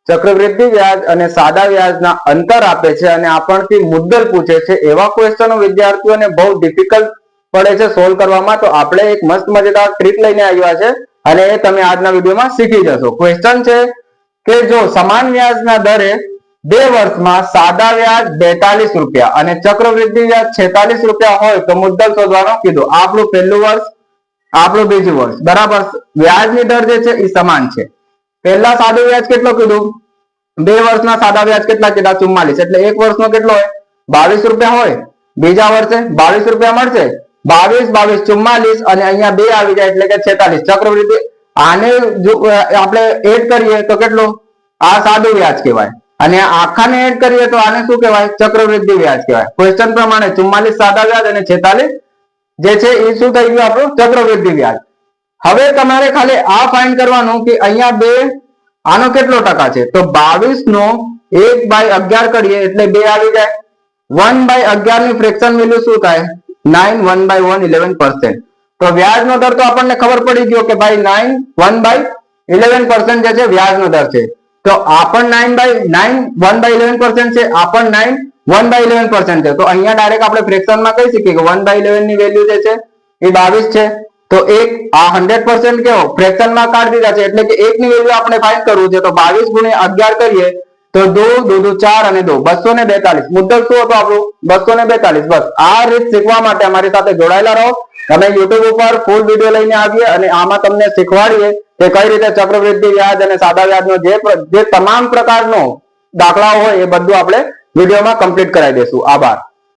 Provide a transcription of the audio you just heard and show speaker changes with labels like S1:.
S1: ચક્રવૃદ્ધિ વ્યાજ અને સાદા વ્યાજના અંતર આપે છે અને આપણથી મુદ્દલ પૂછે છે એવા ક્વેશ્ચનો વિદ્યાર્થીઓને બહુ ડિફિકલ્ટ પડે છે સોલ્વ કરવામાં, તો આપણે એક મસ્ત મજેદાર ટ્રીક લઈને આવ્યા છે અને એ તમે આજના વિડીયોમાં શીખી જશો. ક્વેશ્ચન છે કે જો સમાન વ્યાજના દરે 2 વર્ષમાં સાદા વ્યાજ 42 રૂપિયા અને ચક્રવૃદ્ધિ વ્યાજ 46 રૂપિયા હોય તો મુદ્દલ શોધવાનું કીધું. આપણું પહેલું વર્ષ, આપણું બીજું વર્ષ, બરાબર. વ્યાજની દર જે છે એ સમાન છે. પહેલા સાદું વ્યાજ કેટલો કીધું? 2 વર્ષના સાદા વ્યાજ કેટલા કીધા? 44. એટલે એક વર્ષનો કેટલો હોય? 22 રૂપિયા હોય. બીજા વર્ષે 22 રૂપિયા મળશે. 22 22 44 અને અહીંયા 2 આવી જાય એટલે કે 46. ચક્રવૃદ્ધિ આને જો આપણે એડ કરીએ તો કેટલું? આ સાદું વ્યાજ કહેવાય અને આખાને એડ કરીએ તો આને શું કહેવાય? ચક્રવૃદ્ધિ વ્યાજ કહેવાય. ક્વેશ્ચન પ્રમાણે 44 સાદા વ્યાજ અને 46 જે છે એ શું થઈ ગયું? આપણું ચક્રવૃદ્ધિ વ્યાજ. હવે તમારે ખાલી આ ફાઇન્ડ કરવાનું કે અહીંયા 2 આનો કેટલો ટકા છે? તો 22 નો 1/11 કરીએ એટલે 2 આવી જાય. 1/11 ની ફ્રેક્શન વેલ્યુ શું થાય? 9 1/1 11%. તો વ્યાજનો દર તો આપણને ખબર પડી ગયો કે ભાઈ 9 1/11% જે છે વ્યાજનો દર છે. તો આ પણ 1/11% છે, આ પણ 1/11% છે. તો અહીંયા ડાયરેક્ટ આપણે ફ્રેક્શનમાં કહી શકીએ કે 1/11 ની વેલ્યુ જે છે એ 22 છે. તો એક આ 100% કેવો ફ્રેક્શનમાં કાઢી દીધા છે એટલે કે 1 ની વેલ્યુ આપણે ફાઇન્ડ કરવું છે. તો 22 × 11 કરીએ તો 2 2 2 4 અને 2 242. મુદ્દલ શું હતું આપણું? 242. બસ આ રીત શીખવા માટે અમારી સાથે જોડાયેલા રહો. અમે YouTube ઉપર ફૂલ વિડીયો લઈને આવીએ અને આમાં તમને શીખવાડીએ કે કઈ રીતે ચક્રવૃદ્ધિ વ્યાજ અને સાદા વ્યાજનો જે તમામ પ્રકારનો દાખલાઓ હોય એ બધું આપણે વિડીયોમાં કમ્પ્લીટ કરાવી દઈશું. આભાર.